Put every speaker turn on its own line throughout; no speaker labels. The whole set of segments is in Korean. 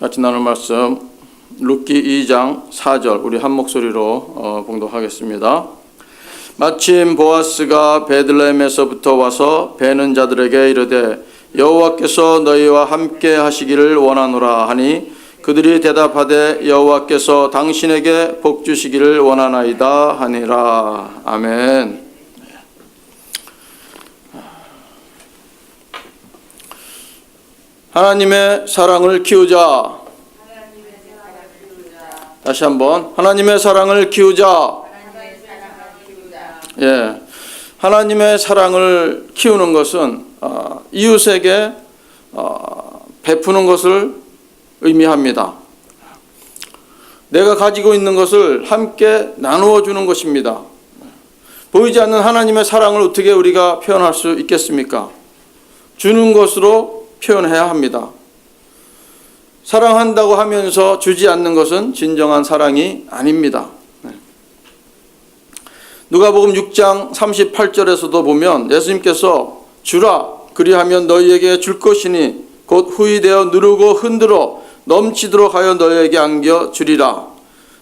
같이 나눌 말씀 룻기 2장 4절 우리 한 목소리로 봉독하겠습니다. 마침 보아스가 베들레헴에서부터 와서 베는 자들에게 이르되 여호와께서 너희와 함께 하시기를 원하노라 하니 그들이 대답하되 여호와께서 당신에게 복 주시기를 원하나이다 하니라. 아멘. 하나님의 사랑을 키우자. 다시 한번 하나님의 사랑을 키우자. 예, 하나님의 사랑을 키우는 것은 이웃에게 베푸는 것을 의미합니다. 내가 가지고 있는 것을 함께 나누어 주는 것입니다. 보이지 않는 하나님의 사랑을 어떻게 우리가 표현할 수 있겠습니까? 주는 것으로 표현해야 합니다. 사랑한다고 하면서 주지 않는 것은 진정한 사랑이 아닙니다. 누가복음 6장 38절에서도 보면 예수님께서 주라 그리하면 너희에게 줄 것이니 곧 후이되어 누르고 흔들어 넘치도록 하여 너희에게 안겨 주리라.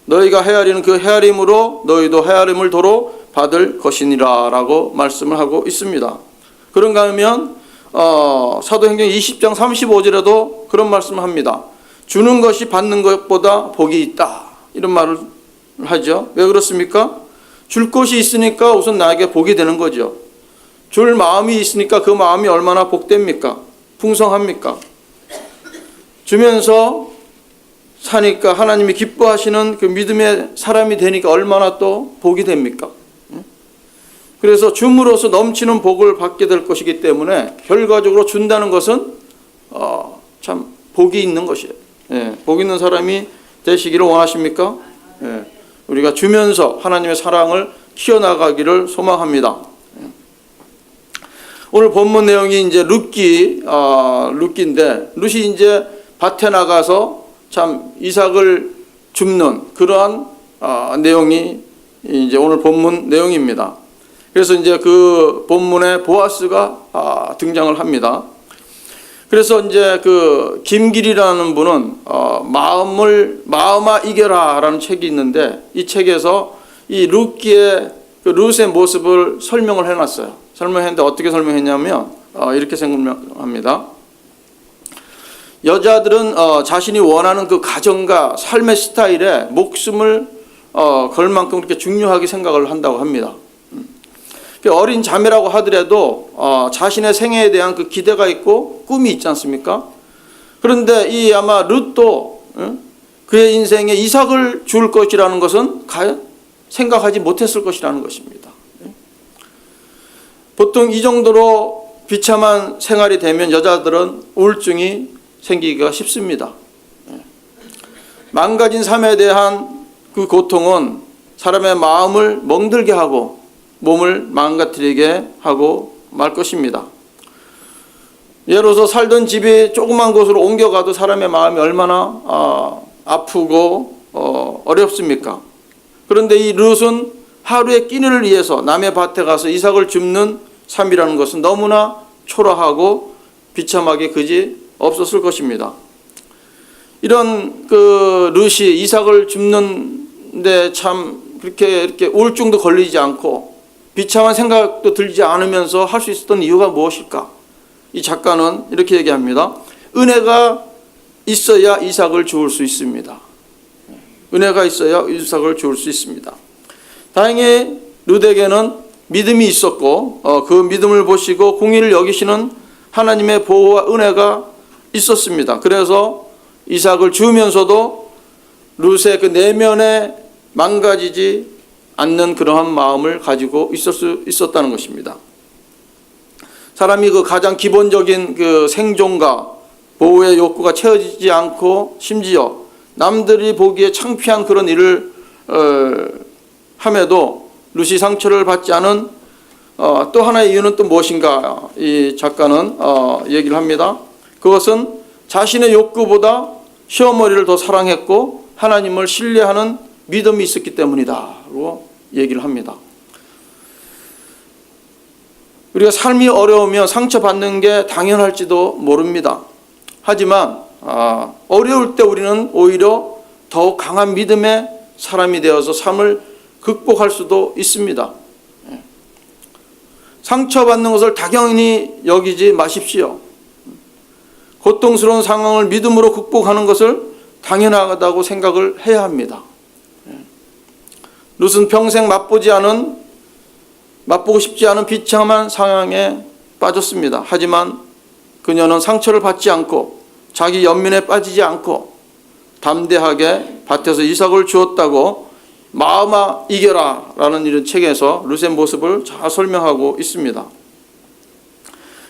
너희가 헤아리는 그 헤아림으로 너희도 헤아림을 도로 받을 것이니라 라고 말씀을 하고 있습니다. 그런가 하면 사도행전 20장 35절에도 그런 말씀을 합니다. 주는 것이 받는 것보다 복이 있다. 이런 말을 하죠. 왜 그렇습니까? 줄 것이 있으니까 우선 나에게 복이 되는 거죠. 줄 마음이 있으니까 그 마음이 얼마나 복됩니까? 풍성합니까? 주면서 사니까 하나님이 기뻐하시는 그 믿음의 사람이 되니까 얼마나 또 복이 됩니까? 그래서 줌으로써 넘치는 복을 받게 될 것이기 때문에 결과적으로 준다는 것은 참 복이 있는 것이에요. 예, 복 있는 사람이 되시기를 원하십니까? 예, 우리가 주면서 하나님의 사랑을 키워나가기를 소망합니다. 예. 오늘 본문 내용이 이제 룻기인데 룻이 이제 밭에 나가서 참 이삭을 줍는 그러한 내용이 이제 오늘 본문 내용입니다. 그래서 이제 그 본문에 보아스가 등장을 합니다. 그래서 이제 그 김길이라는 분은 마음아 이겨라라는 책이 있는데 이 책에서 이 룻기의 그 룻의 모습을 설명을 해놨어요. 설명했는데 어떻게 설명했냐면 이렇게 설명합니다. 여자들은 자신이 원하는 그 가정과 삶의 스타일에 목숨을 걸 만큼 그렇게 중요하게 생각을 한다고 합니다. 어린 자매라고 하더라도 자신의 생애에 대한 그 기대가 있고 꿈이 있지 않습니까? 그런데 이 아마 룻도 그의 인생에 이삭을 줄 것이라는 것은 생각하지 못했을 것이라는 것입니다. 보통 이 정도로 비참한 생활이 되면 여자들은 우울증이 생기기가 쉽습니다. 망가진 삶에 대한 그 고통은 사람의 마음을 멍들게 하고 몸을 망가뜨리게 하고 말 것입니다. 예를 들어서 살던 집이 조그만 곳으로 옮겨가도 사람의 마음이 얼마나 아프고 어렵습니까? 그런데 이 룻은 하루의 끼니를 위해서 남의 밭에 가서 이삭을 줍는 삶이라는 것은 너무나 초라하고 비참하게 그지 없었을 것입니다. 이런 그 룻이 이삭을 줍는데 참 이렇게 우울증도 걸리지 않고 비참한 생각도 들지 않으면서 할 수 있었던 이유가 무엇일까? 이 작가는 이렇게 얘기합니다. 은혜가 있어야 이삭을 주울 수 있습니다. 은혜가 있어야 이삭을 주울 수 있습니다. 다행히 룻에게는 믿음이 있었고 그 믿음을 보시고 공의를 여기시는 하나님의 보호와 은혜가 있었습니다. 그래서 이삭을 주면서도 룻의 그 내면에 망가지지 않는 그러한 마음을 가지고 있었다는 것입니다. 사람이 그 가장 기본적인 그 생존과 보호의 욕구가 채워지지 않고 심지어 남들이 보기에 창피한 그런 일을 함에도 룻이 상처를 받지 않은 또 하나의 이유는 또 무엇인가? 이 작가는 얘기를 합니다. 그것은 자신의 욕구보다 시어머니를 더 사랑했고 하나님을 신뢰하는 믿음이 있었기 때문이다라고 얘기를 합니다. 우리가 삶이 어려우면 상처받는 게 당연할지도 모릅니다. 하지만 어려울 때 우리는 오히려 더욱 강한 믿음의 사람이 되어서 삶을 극복할 수도 있습니다. 상처받는 것을 당연히 여기지 마십시오. 고통스러운 상황을 믿음으로 극복하는 것을 당연하다고 생각을 해야 합니다. 룻은 평생 맛보고 싶지 않은 비참한 상황에 빠졌습니다. 하지만 그녀는 상처를 받지 않고 자기 연민에 빠지지 않고 담대하게 밭에서 이삭을 주었다고 마음아 이겨라 라는 이런 책에서 룻의 모습을 잘 설명하고 있습니다.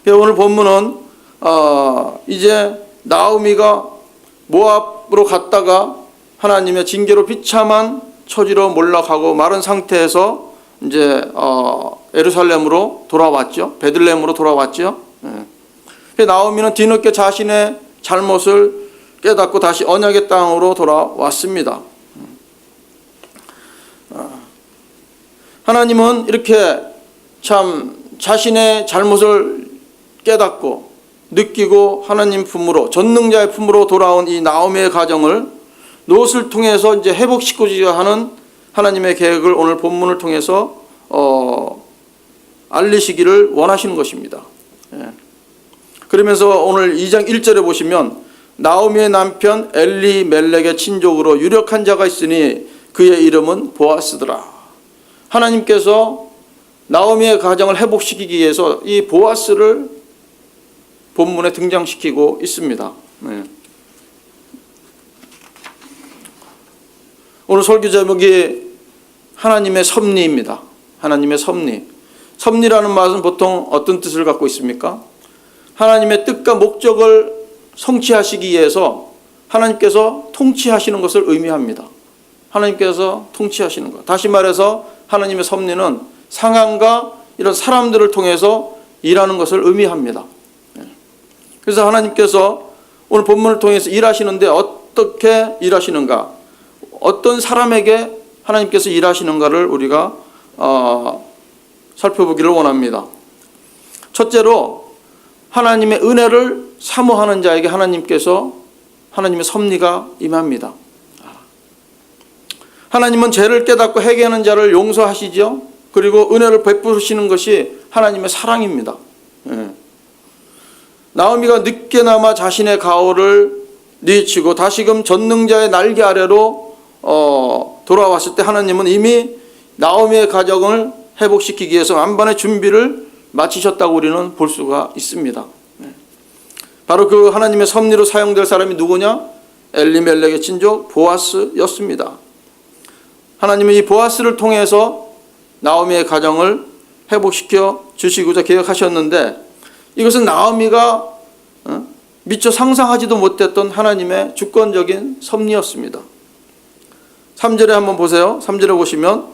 오늘 본문은 이제 나오미가 모압으로 갔다가 하나님의 징계로 비참한 처지로 몰락하고 마른 상태에서 이제 예루살렘으로 돌아왔죠. 베들레헴으로 돌아왔죠. 나오미는 뒤늦게 자신의 잘못을 깨닫고 다시 언약의 땅으로 돌아왔습니다. 하나님은 이렇게 참 자신의 잘못을 깨닫고 느끼고 하나님 품으로, 전능자의 품으로 돌아온 이 나오미의 가정을 롯을 통해서 이제 회복시키고자 하는 하나님의 계획을 오늘 본문을 통해서 알리시기를 원하시는 것입니다. 그러면서 오늘 2장 1절에 보시면 나오미의 남편 엘리멜렉의 친족으로 유력한 자가 있으니 그의 이름은 보아스더라. 하나님께서 나오미의 가정을 회복시키기 위해서 이 보아스를 본문에 등장시키고 있습니다. 오늘 설교 제목이 하나님의 섭리입니다. 하나님의 섭리. 섭리라는 말은 보통 어떤 뜻을 갖고 있습니까? 하나님의 뜻과 목적을 성취하시기 위해서 하나님께서 통치하시는 것을 의미합니다. 하나님께서 통치하시는 것. 다시 말해서 하나님의 섭리는 상황과 이런 사람들을 통해서 일하는 것을 의미합니다. 그래서 하나님께서 오늘 본문을 통해서 일하시는데 어떻게 일하시는가, 어떤 사람에게 하나님께서 일하시는가를 우리가 살펴보기를 원합니다. 첫째로 하나님의 은혜를 사모하는 자에게 하나님께서 하나님의 섭리가 임합니다. 하나님은 죄를 깨닫고 회개하는 자를 용서하시죠. 그리고 은혜를 베푸시는 것이 하나님의 사랑입니다. 나오미가 늦게나마 자신의 가오를 뉘치고 다시금 전능자의 날개 아래로 돌아왔을 때 하나님은 이미 나오미의 가정을 회복시키기 위해서 만반의 준비를 마치셨다고 우리는 볼 수가 있습니다. 바로 그 하나님의 섭리로 사용될 사람이 누구냐? 엘리멜렉의 친족 보아스였습니다. 하나님은 이 보아스를 통해서 나오미의 가정을 회복시켜 주시고자 계획하셨는데 이것은 나오미가 미처 상상하지도 못했던 하나님의 주권적인 섭리였습니다. 3절에 한번 보세요. 3절에 보시면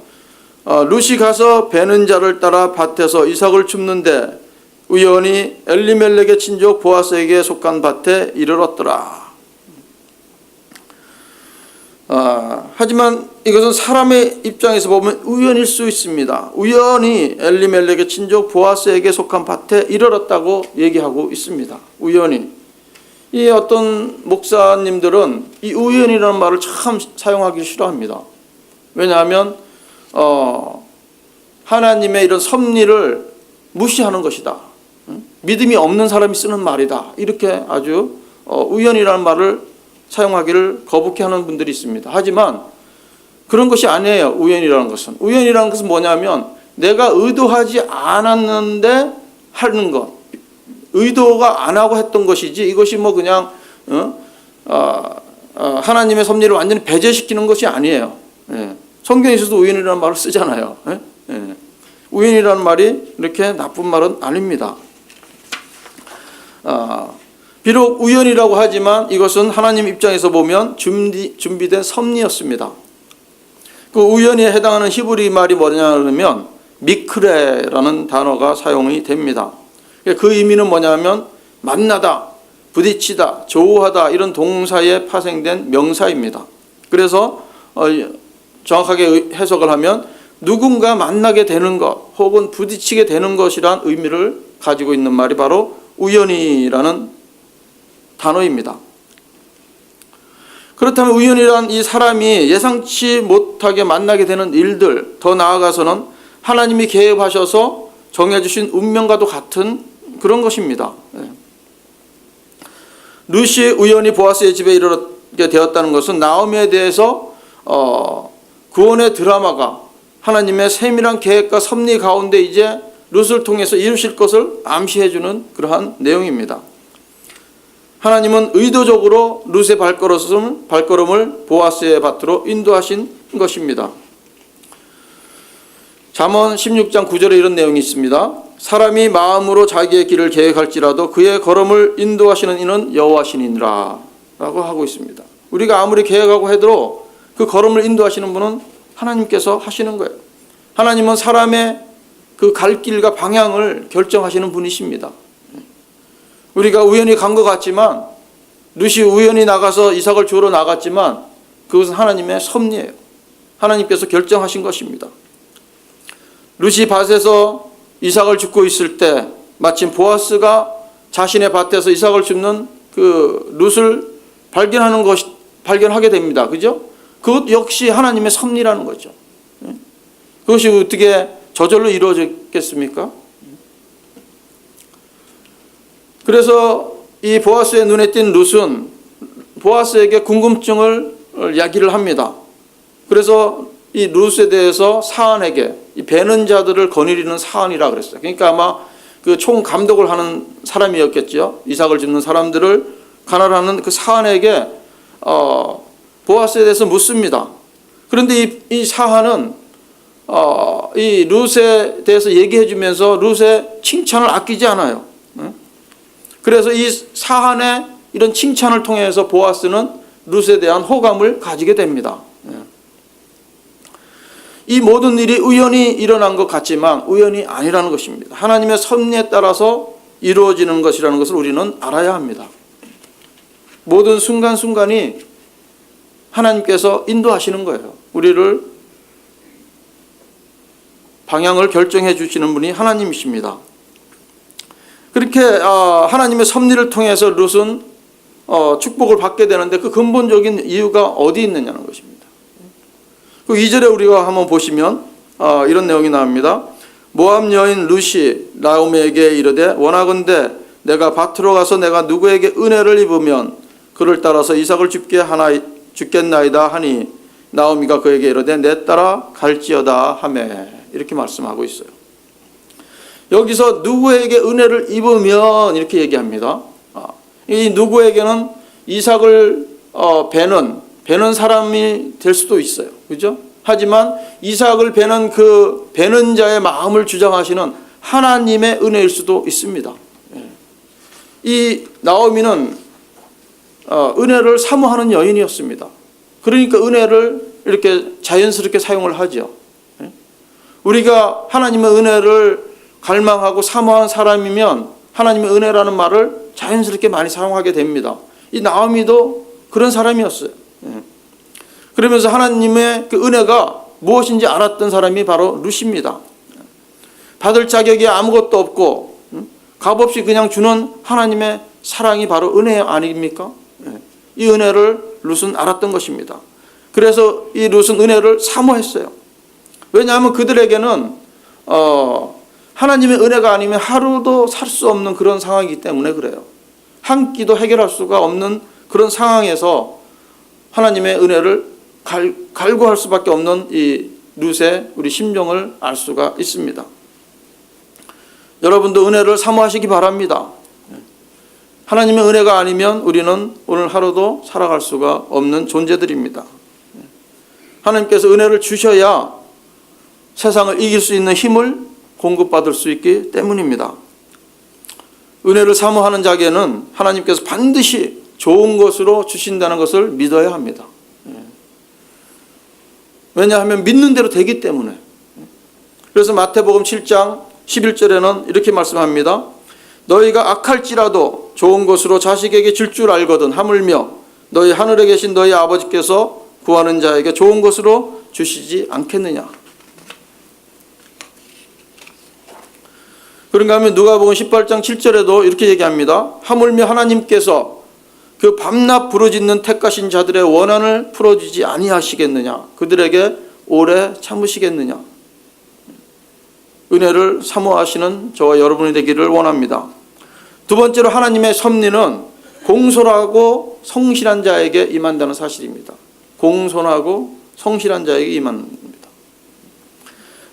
룻이 가서 베는 자를 따라 밭에서 이삭을 줍는데 우연히 엘리멜렉의 친족 보아스에게 속한 밭에 이르렀더라. 하지만 이것은 사람의 입장에서 보면 우연일 수 있습니다. 우연히 엘리멜렉의 친족 보아스에게 속한 밭에 이르렀다고 얘기하고 있습니다. 우연히. 이 어떤 목사님들은 이 우연이라는 말을 참 사용하기 싫어합니다. 왜냐하면 하나님의 이런 섭리를 무시하는 것이다. 믿음이 없는 사람이 쓰는 말이다. 이렇게 아주 우연이라는 말을 사용하기를 거북해하는 분들이 있습니다. 하지만 그런 것이 아니에요. 우연이라는 것은. 우연이라는 것은 뭐냐면 내가 의도하지 않았는데 하는 것. 의도가 안 하고 했던 것이지 이것이 뭐 그냥 하나님의 섭리를 완전히 배제시키는 것이 아니에요. 성경에서도 우연이라는 말을 쓰잖아요. 우연이라는 말이 이렇게 나쁜 말은 아닙니다. 비록 우연이라고 하지만 이것은 하나님 입장에서 보면 준비된 섭리였습니다. 그 우연에 해당하는 히브리 말이 뭐냐면 미크레라는 단어가 사용이 됩니다. 그 의미는 뭐냐면 만나다, 부딪히다, 조우하다 이런 동사에 파생된 명사입니다. 그래서 정확하게 해석을 하면 누군가 만나게 되는 것 혹은 부딪히게 되는 것이란 의미를 가지고 있는 말이 바로 우연이라는 단어입니다. 그렇다면 우연이란 이 사람이 예상치 못하게 만나게 되는 일들, 더 나아가서는 하나님이 계획하셔서 정해주신 운명과도 같은 그런 것입니다. 룻이 우연히 보아스의 집에 이르게 되었다는 것은 나오미에 대해서 구원의 드라마가 하나님의 세밀한 계획과 섭리 가운데 이제 룻을 통해서 이루실 것을 암시해주는 그러한 내용입니다. 하나님은 의도적으로 룻의 발걸음을 보아스의 밭으로 인도하신 것입니다. 잠언 16장 9절에 이런 내용이 있습니다. 사람이 마음으로 자기의 길을 계획할지라도 그의 걸음을 인도하시는 이는 여호와시니라 라고 하고 있습니다. 우리가 아무리 계획하고 해도 그 걸음을 인도하시는 분은 하나님께서 하시는 거예요. 하나님은 사람의 그 갈 길과 방향을 결정하시는 분이십니다. 우리가 우연히 간 것 같지만, 룻이 우연히 나가서 이삭을 주우러 나갔지만 그것은 하나님의 섭리예요. 하나님께서 결정하신 것입니다. 룻이 밭에서 이삭을 줍고 있을 때 마침 보아스가 자신의 밭에서 이삭을 줍는 그 룻을 발견하게 됩니다. 그죠? 그것 역시 하나님의 섭리라는 거죠. 그것이 어떻게 저절로 이루어졌겠습니까? 그래서 이 보아스의 눈에 띈 룻은 보아스에게 궁금증을 야기를 합니다. 그래서 이 룻에 대해서 사안에게 이 베는 자들을 거느리는 사안이라 그랬어요. 그러니까 아마 그 총 감독을 하는 사람이었겠죠. 이삭을 줍는 사람들을 관할하는 그 사안에게 보아스에 대해서 묻습니다. 그런데 이 사안은 이 룻에 대해서 얘기해 주면서 룻의 칭찬을 아끼지 않아요. 그래서 이 사안의 이런 칭찬을 통해서 보아스는 룻에 대한 호감을 가지게 됩니다. 이 모든 일이 우연히 일어난 것 같지만 우연이 아니라는 것입니다. 하나님의 섭리에 따라서 이루어지는 것이라는 것을 우리는 알아야 합니다. 모든 순간순간이 하나님께서 인도하시는 거예요. 우리를 방향을 결정해 주시는 분이 하나님이십니다. 그렇게 하나님의 섭리를 통해서 룻은 축복을 받게 되는데 그 근본적인 이유가 어디 있느냐는 것입니다. 그 2절에 우리가 한번 보시면 이런 내용이 나옵니다. 모압 여인 룻이 나오미에게 이르되 원하건대 내가 밭으로 가서 내가 누구에게 은혜를 입으면 그를 따라서 이삭을 죽겠나이다 하니 나오미가 그에게 이르되 내 따라 갈지어다 하매 이렇게 말씀하고 있어요. 여기서 누구에게 은혜를 입으면 이렇게 얘기합니다. 이 누구에게는 이삭을 베는 사람이 될 수도 있어요. 그죠? 하지만 이삭을 베는 그 베는 자의 마음을 주장하시는 하나님의 은혜일 수도 있습니다. 이 나오미는 은혜를 사모하는 여인이었습니다. 그러니까 은혜를 이렇게 자연스럽게 사용을 하죠. 우리가 하나님의 은혜를 갈망하고 사모하는 사람이면 하나님의 은혜라는 말을 자연스럽게 많이 사용하게 됩니다. 이 나오미도 그런 사람이었어요. 그러면서 하나님의 그 은혜가 무엇인지 알았던 사람이 바로 룻입니다. 받을 자격이 아무것도 없고 값없이 그냥 주는 하나님의 사랑이 바로 은혜 아닙니까? 이 은혜를 룻은 알았던 것입니다. 그래서 이 룻은 은혜를 사모했어요. 왜냐하면 그들에게는 하나님의 은혜가 아니면 하루도 살 수 없는 그런 상황이기 때문에 그래요. 한 끼도 해결할 수가 없는 그런 상황에서 하나님의 은혜를 갈구할 수밖에 없는 이 룻의 우리 심정을 알 수가 있습니다. 여러분도 은혜를 사모하시기 바랍니다. 하나님의 은혜가 아니면 우리는 오늘 하루도 살아갈 수가 없는 존재들입니다. 하나님께서 은혜를 주셔야 세상을 이길 수 있는 힘을 공급받을 수 있기 때문입니다. 은혜를 사모하는 자에게는 하나님께서 반드시 좋은 것으로 주신다는 것을 믿어야 합니다. 왜냐하면 믿는 대로 되기 때문에. 그래서 마태복음 7장 11절에는 이렇게 말씀합니다. 너희가 악할지라도 좋은 것으로 자식에게 줄 줄 알거든 하물며 너희 하늘에 계신 너희 아버지께서 구하는 자에게 좋은 것으로 주시지 않겠느냐. 그런가 하면 누가복음 18장 7절에도 이렇게 얘기합니다. 하물며 하나님께서 그 밤낮 부르짖는 택하신 자들의 원한을 풀어주지 아니하시겠느냐? 그들에게 오래 참으시겠느냐? 은혜를 사모하시는 저와 여러분이 되기를 원합니다. 두 번째로 하나님의 섭리는 공손하고 성실한 자에게 임한다는 사실입니다. 공손하고 성실한 자에게 임합니다.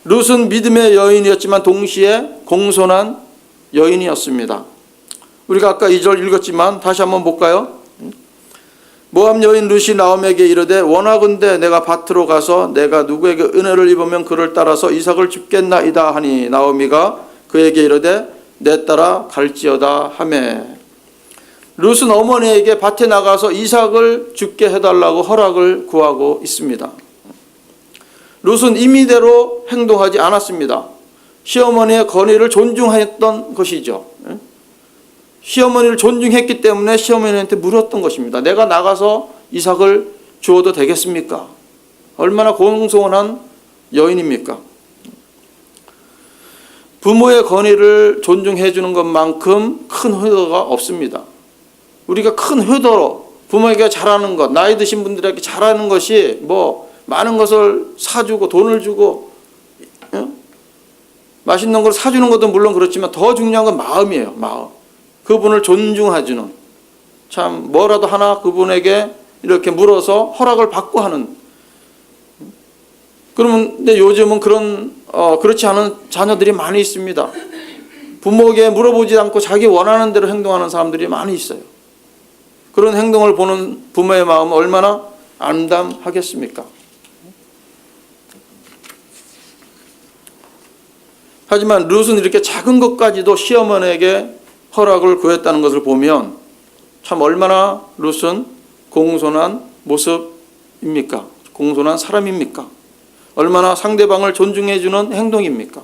룻은 믿음의 여인이었지만 동시에 공손한 여인이었습니다. 우리가 아까 2절 읽었지만 다시 한번 볼까요? 모압 여인 룻이 나오미에게 이르되 원하건대 내가 밭으로 가서 내가 누구에게 은혜를 입으면 그를 따라서 이삭을 줍겠나이다 하니 나오미가 그에게 이르되 내 따라 갈지어다 하매. 룻은 어머니에게 밭에 나가서 이삭을 줍게 해달라고 허락을 구하고 있습니다. 룻은 임의대로 행동하지 않았습니다. 시어머니의 권위를 존중했던 것이죠. 시어머니를 존중했기 때문에 시어머니한테 물었던 것입니다. 내가 나가서 이삭을 주어도 되겠습니까? 얼마나 공손한 여인입니까? 부모의 권위를 존중해 주는 것만큼 큰 효도가 없습니다. 우리가 큰 효도로 부모에게 잘하는 것, 나이 드신 분들에게 잘하는 것이 많은 것을 사주고 돈을 주고 맛있는 걸 사주는 것도 물론 그렇지만 더 중요한 건 마음이에요. 마음. 그분을 존중해주는, 참 뭐라도 하나 그분에게 이렇게 물어서 허락을 받고 하는. 그런데 요즘은 그렇지 않은 자녀들이 많이 있습니다. 부모에게 물어보지 않고 자기 원하는 대로 행동하는 사람들이 많이 있어요. 그런 행동을 보는 부모의 마음은 얼마나 암담하겠습니까? 하지만 룻은 이렇게 작은 것까지도 시어머니에게 허락을 구했다는 것을 보면 참 얼마나 룻은 공손한 모습입니까? 공손한 사람입니까? 얼마나 상대방을 존중해 주는 행동입니까?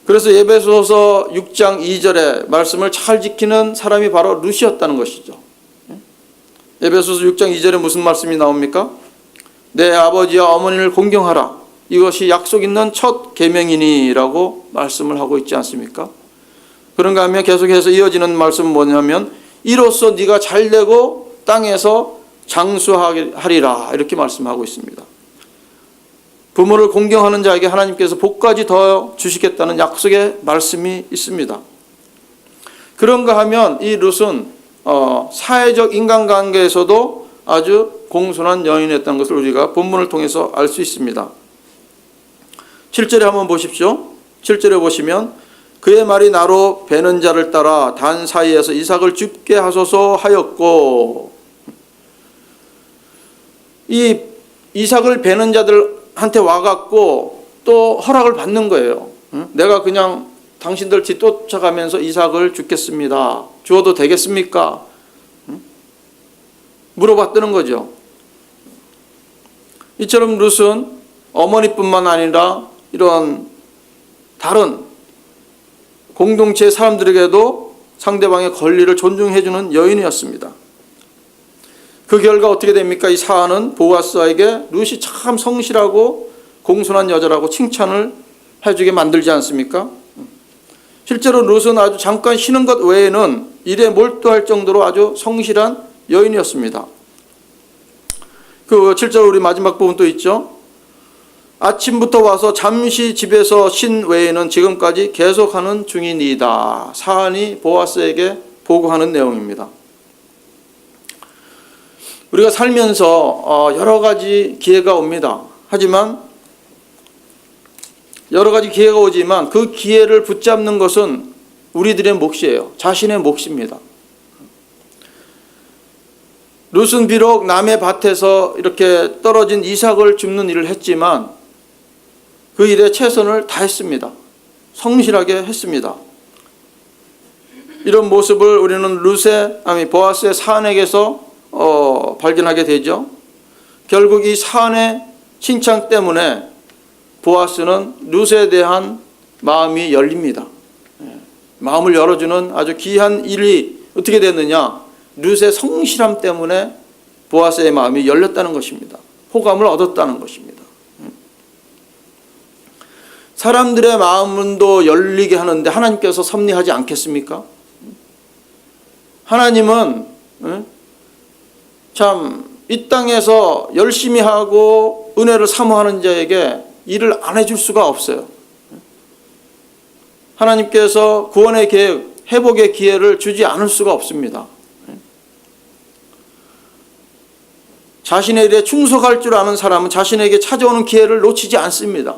그래서 에베소서 6장 2절의 말씀을 잘 지키는 사람이 바로 룻이었다는 것이죠. 에베소서 6장 2절에 무슨 말씀이 나옵니까? 내 아버지와 어머니를 공경하라. 이것이 약속 있는 첫 계명이니라고 말씀을 하고 있지 않습니까? 그런가 하면 계속해서 이어지는 말씀은 뭐냐면 이로써 네가 잘되고 땅에서 장수하리라 이렇게 말씀하고 있습니다. 부모를 공경하는 자에게 하나님께서 복까지 더 주시겠다는 약속의 말씀이 있습니다. 그런가 하면 이 룻은 사회적 인간관계에서도 아주 공손한 여인이었다는 것을 우리가 본문을 통해서 알 수 있습니다. 7절에 한번 보십시오. 7절에 보시면 그의 말이 나로 베는 자를 따라 단 사이에서 이삭을 줍게 하소서 하였고, 이 이삭을 베는 자들한테 와갖고 또 허락을 받는 거예요. 내가 그냥 당신들 뒤쫓아가면서 이삭을 줍겠습니다. 주어도 되겠습니까? 물어봤다는 거죠. 이처럼 룻은 어머니뿐만 아니라 이런 다른 공동체 사람들에게도 상대방의 권리를 존중해주는 여인이었습니다. 그 결과 어떻게 됩니까? 이 사안은 보아스에게 룻이 참 성실하고 공손한 여자라고 칭찬을 해주게 만들지 않습니까? 실제로 룻은 아주 잠깐 쉬는 것 외에는 일에 몰두할 정도로 아주 성실한 여인이었습니다. 그 7절 우리 마지막 부분 또 있죠. 아침부터 와서 잠시 집에서 쉰 외에는 지금까지 계속하는 중이니이다. 사안이 보아스에게 보고하는 내용입니다. 우리가 살면서 여러 가지 기회가 옵니다. 하지만 여러 가지 기회가 오지만 그 기회를 붙잡는 것은 우리들의 몫이에요. 자신의 몫입니다. 룻은 비록 남의 밭에서 이렇게 떨어진 이삭을 줍는 일을 했지만 그 일에 최선을 다했습니다. 성실하게 했습니다. 이런 모습을 우리는 보아스의 사안에게서 발견하게 되죠. 결국 이 사안의 칭찬 때문에 보아스는 룻에 대한 마음이 열립니다. 마음을 열어주는 아주 귀한 일이 어떻게 됐느냐? 룻의 성실함 때문에 보아스의 마음이 열렸다는 것입니다. 호감을 얻었다는 것입니다. 사람들의 마음도 열리게 하는데 하나님께서 섭리하지 않겠습니까? 하나님은 참 이 땅에서 열심히 하고 은혜를 사모하는 자에게 일을 안 해줄 수가 없어요. 하나님께서 구원의 계획, 회복의 기회를 주지 않을 수가 없습니다. 자신의 일에 충성할 줄 아는 사람은 자신에게 찾아오는 기회를 놓치지 않습니다.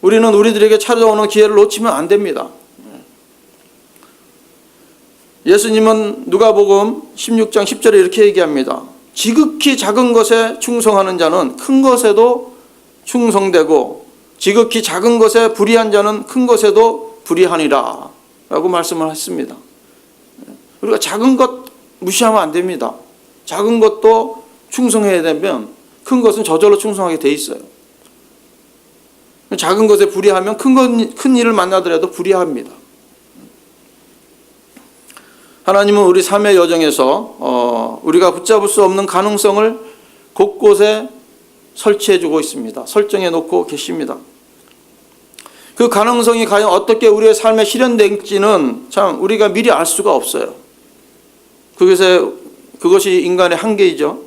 우리는 우리들에게 찾아오는 기회를 놓치면 안 됩니다. 예수님은 누가복음 16장 10절에 이렇게 얘기합니다. 지극히 작은 것에 충성하는 자는 큰 것에도 충성되고 지극히 작은 것에 불의한 자는 큰 것에도 불의하니라 라고 말씀을 했습니다. 우리가 작은 것 무시하면 안 됩니다. 작은 것도 충성해야 되면 큰 것은 저절로 충성하게 돼 있어요. 작은 것에 불의하면 큰 일을 만나더라도 불의합니다. 하나님은 우리 삶의 여정에서 우리가 붙잡을 수 없는 가능성을 곳곳에 설치해주고 있습니다. 설정해 놓고 계십니다. 그 가능성이 과연 어떻게 우리의 삶에 실현될지는 참 우리가 미리 알 수가 없어요. 그것이 인간의 한계이죠.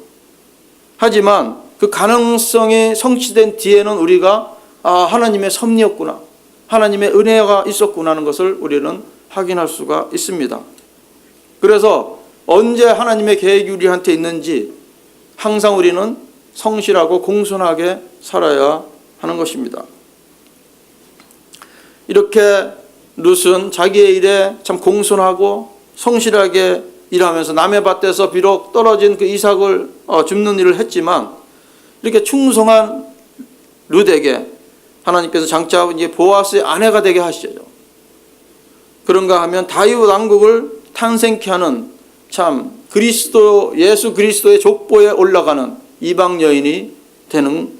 하지만 그 가능성이 성취된 뒤에는 우리가 하나님의 섭리였구나, 하나님의 은혜가 있었구나 하는 것을 우리는 확인할 수가 있습니다. 그래서 언제 하나님의 계획이 우리한테 있는지 항상 우리는 성실하고 공손하게 살아야 하는 것입니다. 이렇게 룻은 자기의 일에 참 공손하고 성실하게 일하면서 남의 밭에서 비록 떨어진 그 이삭을 줍는 일을 했지만 이렇게 충성한 룻에게 하나님께서 장차 이제 보아스의 아내가 되게 하시죠. 그런가 하면 다윗 왕국을 탄생케 하는 참 예수 그리스도의 족보에 올라가는 이방 여인이 되는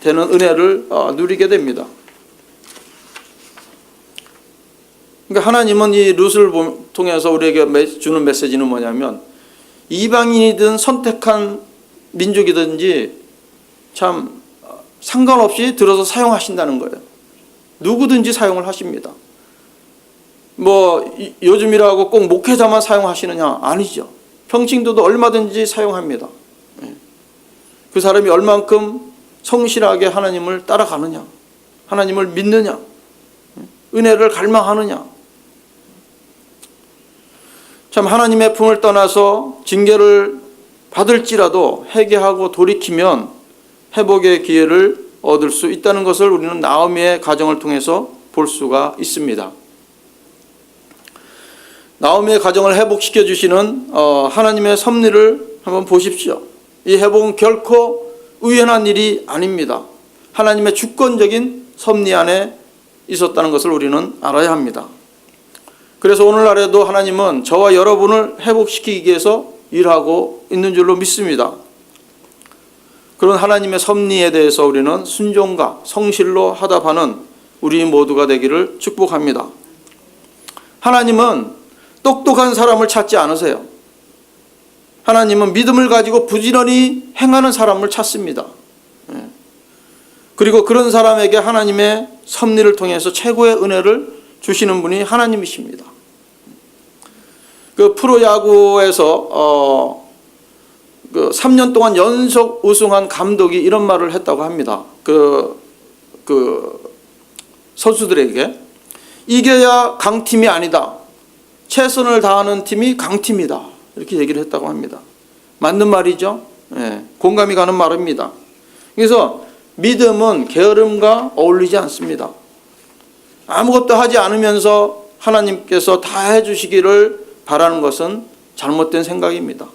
은혜를 누리게 됩니다. 그러니까 하나님은 이 룻을 통해서 우리에게 주는 메시지는 뭐냐면 이방인이든 선택한 민족이든지 참 상관없이 들어서 사용하신다는 거예요. 누구든지 사용을 하십니다. 요즘이라고 꼭 목회자만 사용하시느냐? 아니죠. 평신도도 얼마든지 사용합니다. 그 사람이 얼만큼 성실하게 하나님을 따라가느냐, 하나님을 믿느냐, 은혜를 갈망하느냐. 참 하나님의 품을 떠나서 징계를 받을지라도 회개하고 돌이키면 회복의 기회를 얻을 수 있다는 것을 우리는 나오미의 가정을 통해서 볼 수가 있습니다. 나오미의 가정을 회복시켜 주시는 하나님의 섭리를 한번 보십시오. 이 회복은 결코 우연한 일이 아닙니다. 하나님의 주권적인 섭리 안에 있었다는 것을 우리는 알아야 합니다. 그래서 오늘날에도 하나님은 저와 여러분을 회복시키기 위해서 일하고 있는 줄로 믿습니다. 그런 하나님의 섭리에 대해서 우리는 순종과 성실로 하답하는 우리 모두가 되기를 축복합니다. 하나님은 똑똑한 사람을 찾지 않으세요. 하나님은 믿음을 가지고 부지런히 행하는 사람을 찾습니다. 그리고 그런 사람에게 하나님의 섭리를 통해서 최고의 은혜를 주시는 분이 하나님이십니다. 그 프로야구에서 3년 동안 연속 우승한 감독이 이런 말을 했다고 합니다. 그 선수들에게 이겨야 강팀이 아니다, 최선을 다하는 팀이 강팀이다, 이렇게 얘기를 했다고 합니다. 맞는 말이죠. 공감이 가는 말입니다. 그래서 믿음은 게으름과 어울리지 않습니다. 아무것도 하지 않으면서 하나님께서 다 해주시기를 바라는 것은 잘못된 생각입니다.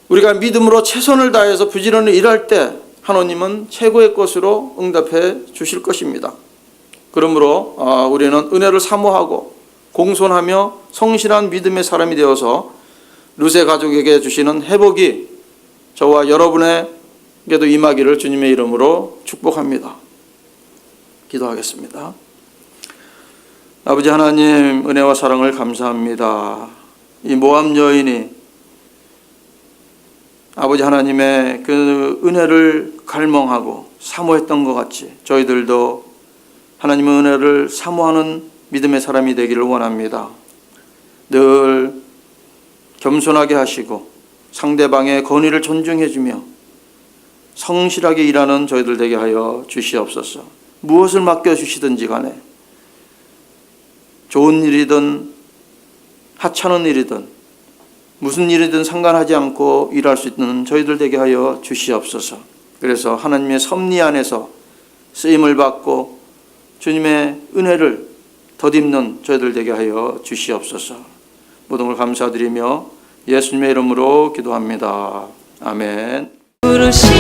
우리가 믿음으로 최선을 다해서 부지런히 일할 때 하나님은 최고의 것으로 응답해 주실 것입니다. 그러므로 우리는 은혜를 사모하고 공손하며 성실한 믿음의 사람이 되어서 룻의 가족에게 주시는 회복이 저와 여러분에게도 임하기를 주님의 이름으로 축복합니다. 기도하겠습니다. 아버지 하나님, 은혜와 사랑을 감사합니다. 이 모함 여인이 아버지 하나님의 그 은혜를 갈망하고 사모했던 것 같이 저희들도 하나님의 은혜를 사모하는 믿음의 사람이 되기를 원합니다. 늘 겸손하게 하시고 상대방의 권위를 존중해주며 성실하게 일하는 저희들 되게 하여 주시옵소서. 무엇을 맡겨주시든지 간에 좋은 일이든 하찮은 일이든 무슨 일이든 상관하지 않고 일할 수 있는 저희들 되게 하여 주시옵소서. 그래서 하나님의 섭리 안에서 쓰임을 받고 주님의 은혜를 덧입는 저희들 되게 하여 주시옵소서. 모든 걸 감사드리며 예수님의 이름으로 기도합니다. 아멘.
부르심